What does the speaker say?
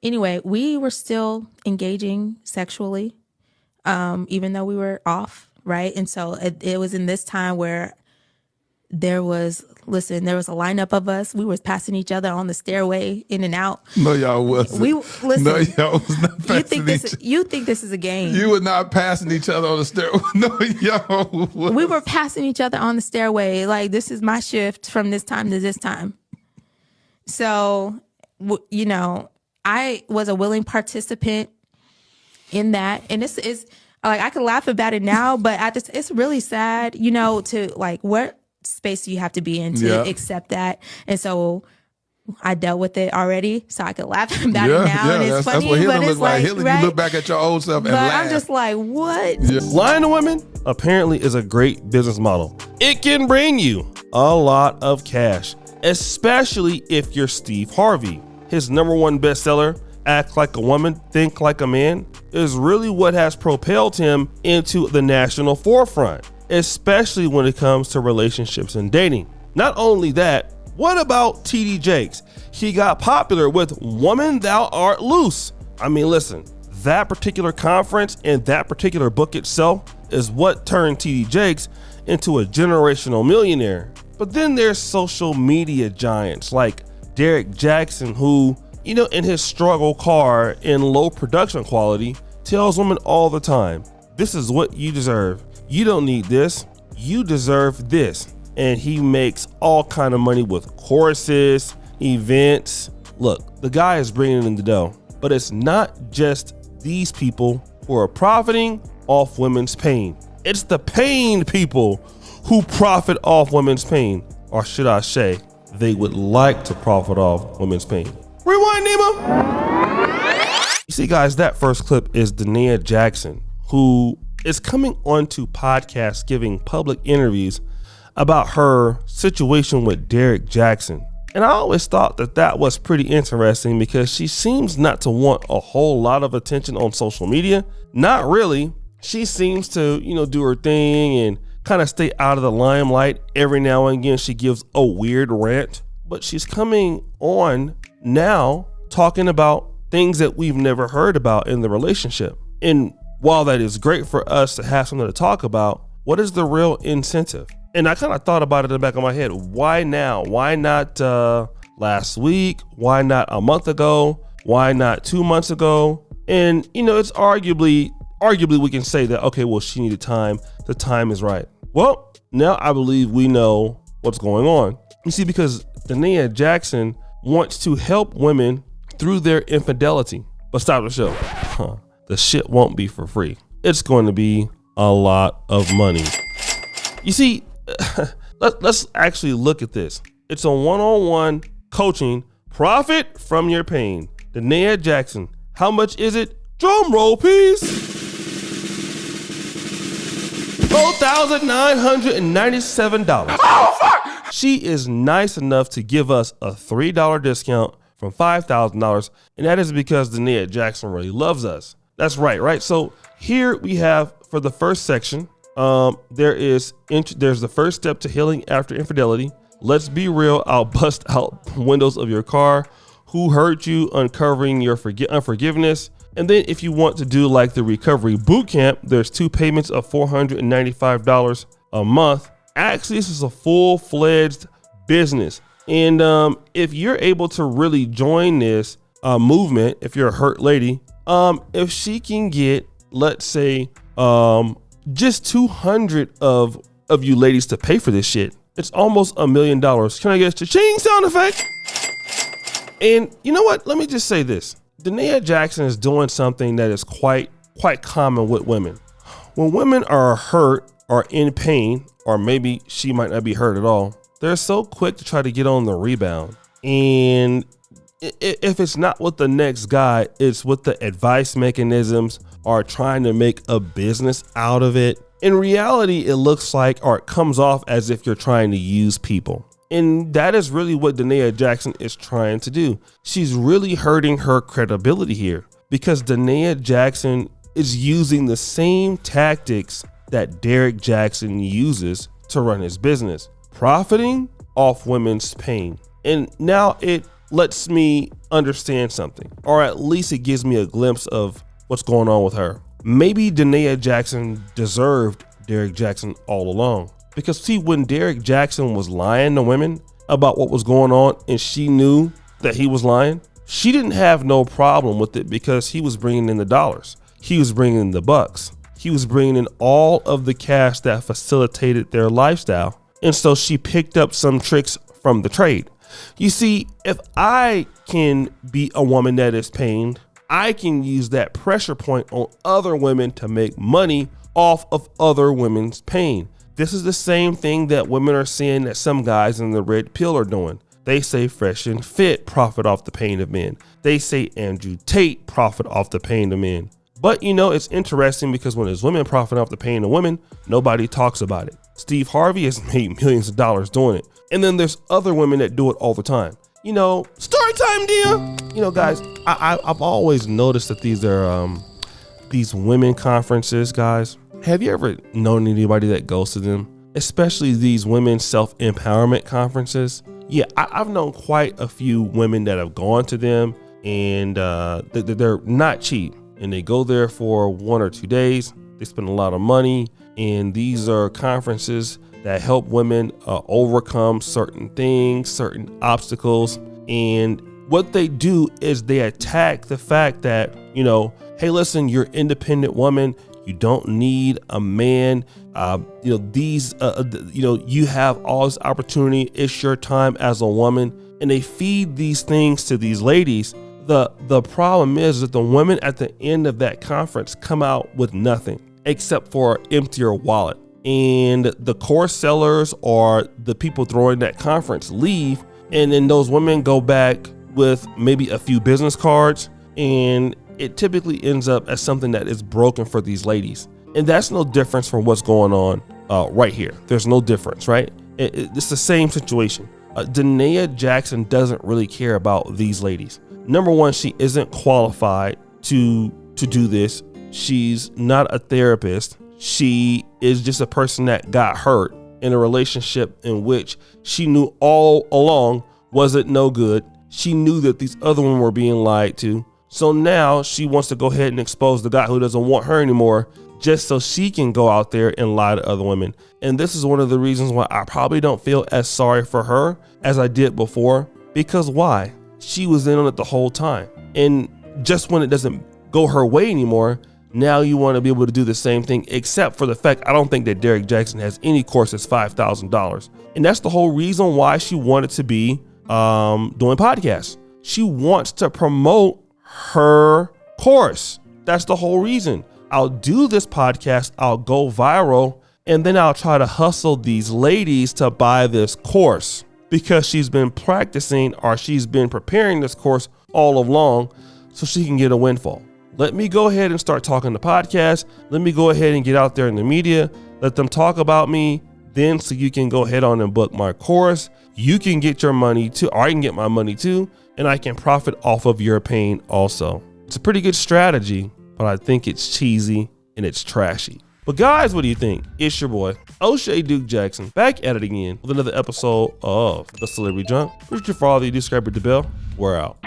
Anyway, we were still engaging sexually, even though we were off, right? And so it was in this time where there was a lineup of us. We were passing each other on the stairway in and out. No, y'all wasn't. No, y'all was not passing you think this is a game. You were not passing each other on the stairway. No, y'all was. We were passing each other on the stairway. Like, this is my shift from this time to this time. So, you know, I was a willing participant in that. And this is, like, I can laugh about it now, but it's really sad, you know, to, like, what space do you have to be in to accept that? And so I dealt with it already, so I could laugh about it now. And it's funny, that's what healing but it's like, healing, right? You look back at your old self and laugh. I'm just like, what? Yeah. Lying to women apparently is a great business model. It can bring you a lot of cash, especially if you're Steve Harvey. His #1 bestseller, Act Like a Woman, Think Like a Man, is really what has propelled him into the national forefront, especially when it comes to relationships and dating. Not only that, what about TD Jakes? He got popular with Woman Thou Art Loose. I mean, listen, that particular conference and that particular book itself is what turned TD Jakes into a generational millionaire. But then there's social media giants like Derrick Jaxn, who, you know, in his struggle car in low production quality, tells women all the time, this is what you deserve. You don't need this, you deserve this. And he makes all kind of money with courses, events. Look, the guy is bringing in the dough, but it's not just these people who are profiting off women's pain. It's the pain people who profit off women's pain, or should I say, they would like to profit off women's pain. Rewind, Nemo. You see, guys, that first clip is the Nia Jackson, who is coming onto podcasts giving public interviews about her situation with Derrick Jaxn. And I always thought that was pretty interesting because she seems not to want a whole lot of attention on social media. Not really. She seems to, you know, do her thing and kind of stay out of the limelight. Every now and again, she gives a weird rant, but she's coming on now talking about things that we've never heard about in the relationship. And while that is great for us to have something to talk about, what is the real incentive? And I kind of thought about it in the back of my head. Why now? Why not last week? Why not a month ago? Why not 2 months ago? And, you know, it's arguably we can say that, okay, well, she needed time. The time is right. Well, now I believe we know what's going on. You see, because Nia Jackson wants to help women through their infidelity. But stop the show. The shit won't be for free. It's going to be a lot of money. You see, let's actually look at this. It's a one-on-one coaching, profit from your pain. The Nia Jackson. How much is it? Drum roll, please. $4,997. Oh, fuck! She is nice enough to give us a $3 discount from $5,000, and that is because the Nia Jackson really loves us. That's right? So here we have, for the first section, there's the first step to healing after infidelity. Let's be real. I'll bust out windows of your car. Who hurt you? Uncovering your unforgiveness. And then if you want to do like the recovery boot camp, there's 2 payments of $495 a month. Actually, this is a full-fledged business. And if you're able to really join this movement, if you're a hurt lady, if she can get, let's say, just 200 of you ladies to pay for this shit, it's almost $1 million. Can I get a cha-ching sound effect? And you know what? Let me just say this. Nia Jackson is doing something that is quite common with women. When women are hurt or in pain, or maybe she might not be hurt at all, they're so quick to try to get on the rebound. And if it's not with the next guy, it's with the advice mechanisms or trying to make a business out of it. In reality, it looks like, or it comes off as if you're trying to use people. And that is really what Nia Jackson is trying to do. She's really hurting her credibility here because Nia Jackson is using the same tactics that Derrick Jaxn uses to run his business, profiting off women's pain. And now it lets me understand something, or at least it gives me a glimpse of what's going on with her. Maybe Nia Jackson deserved Derrick Jaxn all along. Because see, when Derrick Jaxn was lying to women about what was going on and she knew that he was lying, she didn't have no problem with it because he was bringing in the dollars. He was bringing in the bucks. He was bringing in all of the cash that facilitated their lifestyle. And so she picked up some tricks from the trade. You see, if I can be a woman that is pained, I can use that pressure point on other women to make money off of other women's pain. This is the same thing that women are seeing that some guys in the red pill are doing. They say Fresh and Fit profit off the pain of men. They say Andrew Tate profit off the pain of men. But you know, it's interesting because when there's women profiting off the pain of women, nobody talks about it. Steve Harvey has made millions of dollars doing it. And then there's other women that do it all the time. You know, story time, dear. You know, guys, I've always noticed that these are these women conferences, guys. Have you ever known anybody that goes to them? Especially these women self-empowerment conferences. Yeah, I've known quite a few women that have gone to them, and they're not cheap. And they go there for 1 or 2 days. They spend a lot of money. And these are conferences that help women overcome certain things, certain obstacles. And what they do is they attack the fact that, you know, hey, listen, you're an independent woman. You don't need a man. You have all this opportunity. It's your time as a woman. And they feed these things to these ladies. The problem is that the women at the end of that conference come out with nothing except for an emptier wallet. And the course sellers or the people throwing that conference leave. And then those women go back with maybe a few business cards. And it typically ends up as something that is broken for these ladies. And that's no difference from what's going on right here. There's no difference, right? It's the same situation. Nia Jackson doesn't really care about these ladies. Number one, she isn't qualified to do this. She's not a therapist. She is just a person that got hurt in a relationship in which she knew all along wasn't no good. She knew that these other women were being lied to. So now she wants to go ahead and expose the guy who doesn't want her anymore just so she can go out there and lie to other women. And this is one of the reasons why I probably don't feel as sorry for her as I did before. Because why? She was in on it the whole time. And just when it doesn't go her way anymore, now you want to be able to do the same thing, except for the fact I don't think that Derrick Jaxn has any course that's $5,000. And that's the whole reason why she wanted to be doing podcasts. She wants to promote her course. That's the whole reason. I'll do this podcast, I'll go viral, and then I'll try to hustle these ladies to buy this course because she's been practicing or she's been preparing this course all along so she can get a windfall. Let me go ahead and start talking to podcasts. Let me go ahead and get out there in the media. Let them talk about me. Then so you can go ahead on and book my course. You can get your money too, or I can get my money too, and I can profit off of your pain also. It's a pretty good strategy, but I think it's cheesy and it's trashy. But guys, what do you think? It's your boy, O'Shea Duke Jackson, back at it again with another episode of The Celebrity Junk. Make sure for all of you to subscribe to the bell. We're out.